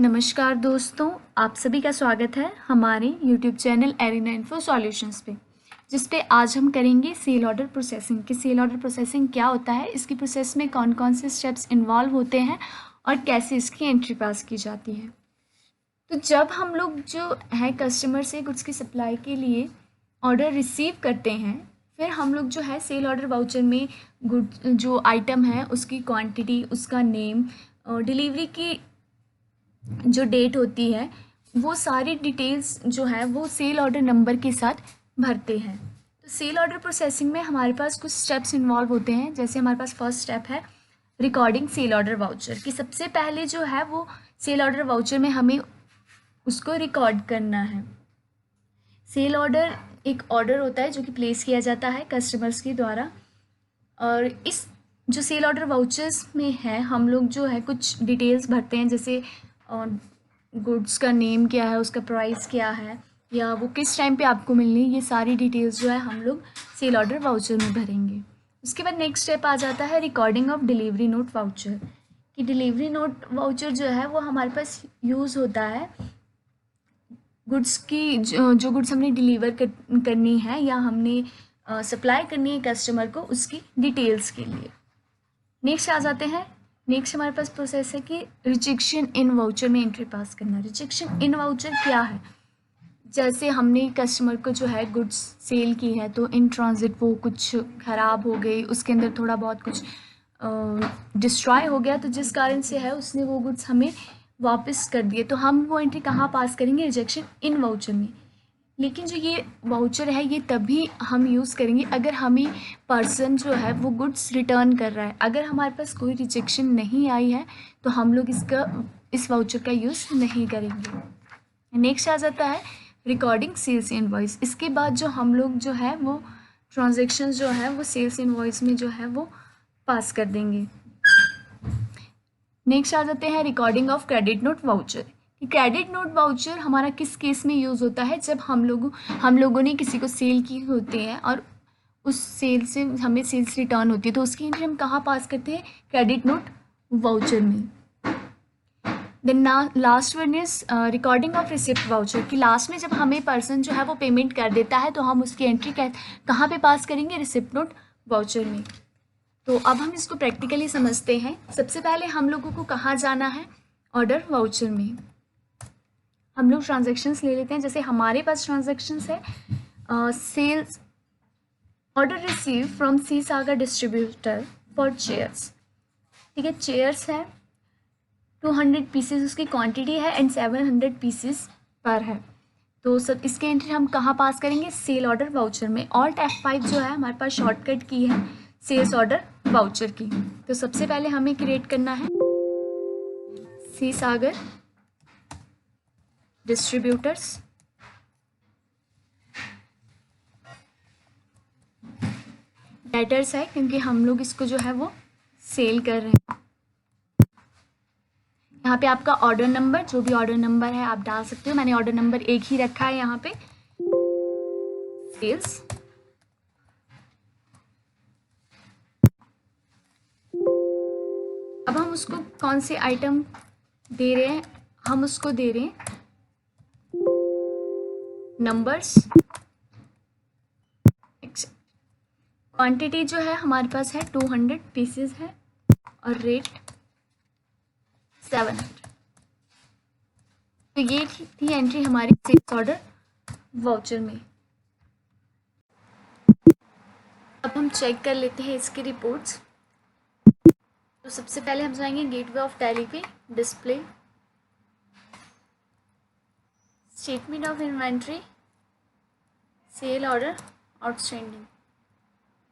नमस्कार दोस्तों, आप सभी का स्वागत है हमारे YouTube channel arena info solutions पे, जिस पे आज हम करेंगे सेल ऑर्डर प्रोसेसिंग कि सेल ऑर्डर प्रोसेसिंग क्या होता है, इसकी प्रोसेस में कौन कौन से स्टेप्स इन्वॉल्व होते हैं और कैसे इसकी एंट्री पास की जाती है। तो जब हम लोग जो है कस्टमर से गुड्स की सप्लाई के लिए ऑर्डर रिसीव करते हैं, फिर हम लोग जो है सेल ऑर्डर वाउचर में गुड जो आइटम है उसकी क्वांटिटी, उसका नेम और डिलीवरी की जो डेट होती है, वो सारी डिटेल्स जो है वो सेल ऑर्डर नंबर के साथ भरते हैं। तो सेल ऑर्डर प्रोसेसिंग में हमारे पास कुछ स्टेप्स इन्वॉल्व होते हैं। जैसे हमारे पास फर्स्ट स्टेप है रिकॉर्डिंग सेल ऑर्डर वाउचर कि सबसे पहले जो है वो सेल ऑर्डर वाउचर में हमें उसको रिकॉर्ड करना है। सेल ऑर्डर एक ऑर्डर होता है जो कि प्लेस किया जाता है कस्टमर्स के द्वारा, और इस जो सेल ऑर्डर वाउचर्स में है हम लोग जो है कुछ डिटेल्स भरते हैं, जैसे गुड्स का नेम क्या है, उसका प्राइस क्या है, या वो किस टाइम पे आपको मिलनी है, ये सारी डिटेल्स जो है हम लोग सेल ऑर्डर वाउचर में भरेंगे। उसके बाद नेक्स्ट स्टेप आ जाता है recording of delivery note voucher कि डिलीवरी नोट वाउचर जो है वो हमारे पास यूज़ होता है गुड्स की जो गुड्स हमने डिलीवर करनी है या हमने सप्लाई करनी है कस्टमर को, उसकी डिटेल्स के लिए। नेक्स्ट आ जाते हैं, नेक्स्ट हमारे पास प्रोसेस है कि रिजेक्शन इन वाउचर में एंट्री पास करना। रिजेक्शन इन वाउचर क्या है? जैसे हमने कस्टमर को जो है गुड्स सेल की है तो इन ट्रांजिट वो कुछ ख़राब हो गई, उसके अंदर थोड़ा बहुत कुछ डिस्ट्रॉय हो गया, तो जिस कारण से है उसने वो गुड्स हमें वापस कर दिए, तो हम वो एंट्री कहाँ पास करेंगे? रिजेक्शन इन वाउचर में। लेकिन जो ये वाउचर है ये तभी हम यूज़ करेंगे अगर हमें पर्सन जो है वो गुड्स रिटर्न कर रहा है। अगर हमारे पास कोई रिजेक्शन नहीं आई है तो हम लोग इस वाउचर का यूज़ नहीं करेंगे। नेक्स्ट आ जाता है रिकॉर्डिंग सेल्स इनवॉइस। इसके बाद जो हम लोग जो है वो ट्रांजेक्शन जो है वो सेल्स इनवॉइस में जो है वो पास कर देंगे। नेक्स्ट आ जाते हैं recording of credit note voucher. Credit note voucher हमारा किस केस में यूज़ होता है? जब हम लोगों ने किसी को सेल की होती है और उस सेल से हमें सेल्स रिटर्न होती है, तो उसकी एंट्री हम कहाँ पास करते हैं? क्रेडिट नोट वाउचर में। Then last one is recording of receipt voucher कि लास्ट में जब हमें पर्सन जो है वो पेमेंट कर देता है तो हम उसकी एंट्री कहाँ पे पास करेंगे? रिसिप्ट नोट वाउचर में। तो अब हम इसको प्रैक्टिकली समझते हैं। सबसे पहले हम लोगों को कहाँ जाना है? ऑर्डर वाउचर में। हम लोग ट्रांजैक्शंस ले लेते हैं। जैसे हमारे पास ट्रांजैक्शंस है sales order receive from C Sagar distributor for chairs. ठीक है, चेयर्स है 200 पीसेस उसकी क्वांटिटी है एंड 700 पीसेस पर है। तो सब इसके एंट्री हम कहाँ पास करेंगे? सेल ऑर्डर वाउचर में। ऑल्ट F5 जो है हमारे पास शॉर्टकट की है सेल्स ऑर्डर वाउचर की। तो सबसे पहले हमें क्रिएट करना है सी सागर डिस्ट्रीब्यूटर्स, डेटर्स है क्योंकि हम लोग इसको जो है वो सेल कर रहे हैं। यहाँ पे आपका ऑर्डर नंबर, जो भी ऑर्डर नंबर है आप डाल सकते हो। मैंने ऑर्डर नंबर 1 ही रखा है यहाँ पे। सेल्स अब हम उसको कौन से आइटम दे रहे हैं? हम उसको दे रहे हैं नंबर्स। क्वांटिटी जो है हमारे पास है 200 पीसेस है और रेट 700। तो ये थी एंट्री हमारी सेल्स ऑर्डर वाउचर में। अब हम चेक कर लेते हैं इसकी रिपोर्ट्स। तो सबसे पहले हम जाएंगे गेटवे ऑफ टैली पे, display, statement of inventory, sale order outstanding,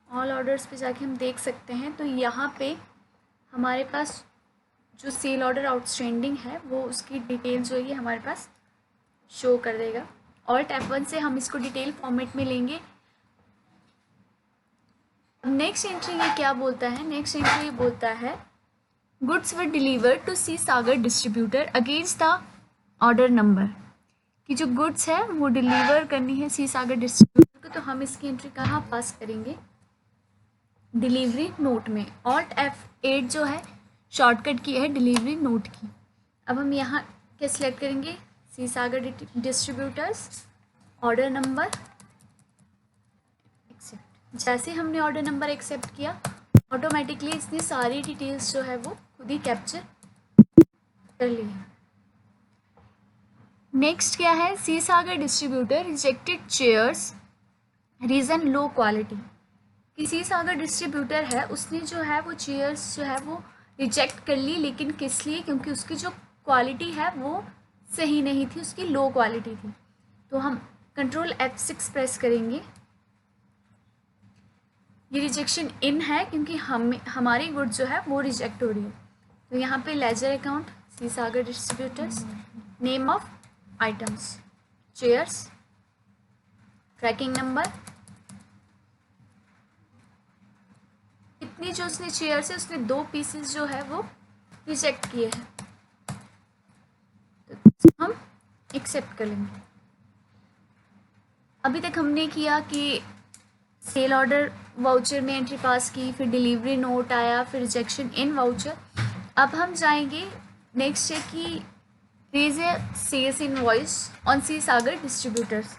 all orders पे जाके हम देख सकते हैं। तो यहाँ पे हमारे पास जो सेल ऑर्डर आउटस्टैंडिंग है वो उसकी डिटेल जो है हमारे पास शो कर देगा। ऑल्ट F1 से हम इसको डिटेल फॉर्मेट में लेंगे। नेक्स्ट एंट्री ये क्या बोलता है? नेक्स्ट एंट्री ये बोलता है goods were delivered to C Sagar distributor against the order number कि जो गुड्स है वो डिलीवर करनी है सी सागर डिस्ट्रीब्यूटर को। तो हम इसकी एंट्री कहाँ पास करेंगे? डिलीवरी नोट में। ऑल्ट F8 जो है शॉर्टकट की है डिलीवरी नोट की। अब हम यहाँ क्या सिलेक्ट करेंगे? सी Sagar distributors, order number except. जैसे हमने ऑर्डर नंबर एक्सेप्ट किया ऑटोमेटिकली इसने सारी डिटेल्स जो है वो खुद ही कैप्चर कर ली है। नेक्स्ट क्या है? C Sagar distributor rejected chairs, reason low quality. किसी सागर डिस्ट्रीब्यूटर है उसने जो है वो चेयर्स जो है वो रिजेक्ट कर ली, लेकिन किस लिए? क्योंकि उसकी जो क्वालिटी है वो सही नहीं थी, उसकी लो क्वालिटी थी। तो हम कंट्रोल F6 प्रेस करेंगे। ये रिजेक्शन इन है क्योंकि हमारी गुड जो है वो रिजेक्ट हो रही है। तो यहाँ पे ledger account C Sagar distributors, name of items chairs, tracking number, इतनी जो उसने चेयर्स है उसने 2 पीसेस जो है वो रिजेक्ट किए हैं, तो हम एक्सेप्ट कर लेंगे। अभी तक हमने किया कि सेल ऑर्डर वाउचर में एंट्री पास की, फिर डिलीवरी नोट आया, फिर रिजेक्शन इन वाउचर। अब हम जाएंगे नेक्स्ट है कि raise a sales invoice on C Sagar distributors,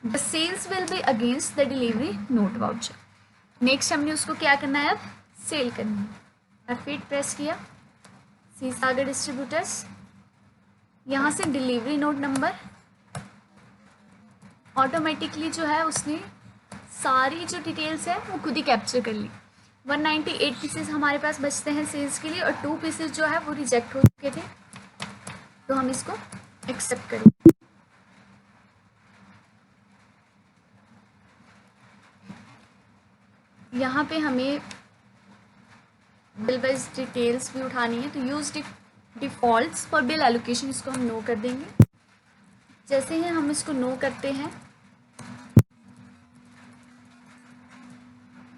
the sales will be against the delivery note voucher. Next हमने उसको क्या करना है? अब सेल करनी है। F8 प्रेस किया, सी सागर डिस्ट्रीब्यूटर्स, यहाँ से डिलीवरी नोट नंबर, ऑटोमेटिकली जो है उसने सारी जो डिटेल्स है वो खुद ही कैप्चर कर ली। 198 पीसेस हमारे पास बचते हैं सेल्स के लिए और 2 पीसेस जो है वो रिजेक्ट हो चुके थे, तो हम इसको एक्सेप्ट करेंगे। यहाँ पे हमें बिल वाइज डिटेल्स भी उठानी है, तो use defaults for bill allocation इसको हम नो कर देंगे। जैसे ही हम इसको नो करते हैं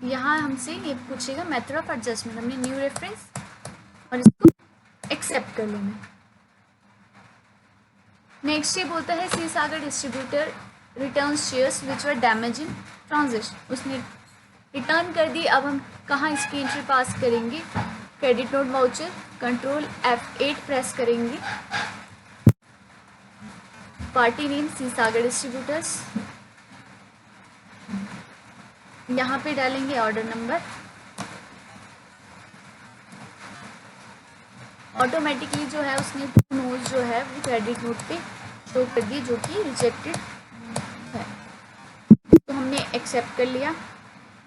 यहाँ हमसे ये पूछेगा मेथड ऑफ एडजस्टमेंट, हमने न्यू रेफरेंस और इसको एक्सेप्ट कर लेना। नेक्स्ट ये बोलता है C Sagar distributor return shares which were damage in transaction, उसने रिटर्न कर दी। अब हम कहाँ इसकी एंट्री पास करेंगे? Credit note voucher, control F8 press करेंगे, party name C Sagar distributors, यहाँ पे डालेंगे ऑर्डर नंबर, ऑटोमेटिकली जो है उसने 2 नोट्स जो है वो क्रेडिट नोट पे शो कर दिए जो कि रिजेक्टेड है, तो हमने एक्सेप्ट कर लिया।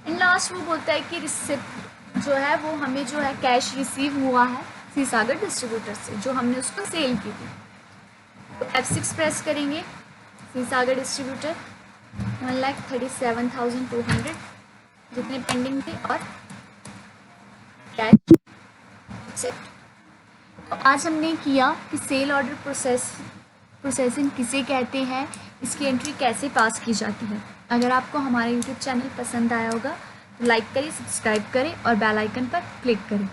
एंड लास्ट वो बोलता है कि रिसिप्ट जो है वो हमें जो है कैश रिसीव हुआ है सी सागर डिस्ट्रीब्यूटर से जो हमने उसको सेल की थी, तो F6 प्रेस करेंगे, सी सागर डिस्ट्रीब्यूटर 1,37,200 जितने पेंडिंग थे और कैश एक्सेप्ट। तो आज हमने किया कि सेल ऑर्डर प्रोसेसिंग किसे कहते हैं, इसकी एंट्री कैसे पास की जाती है। अगर आपको हमारा यूट्यूब चैनल पसंद आया होगा तो लाइक करें, सब्सक्राइब करें और बेल आइकन पर क्लिक करें।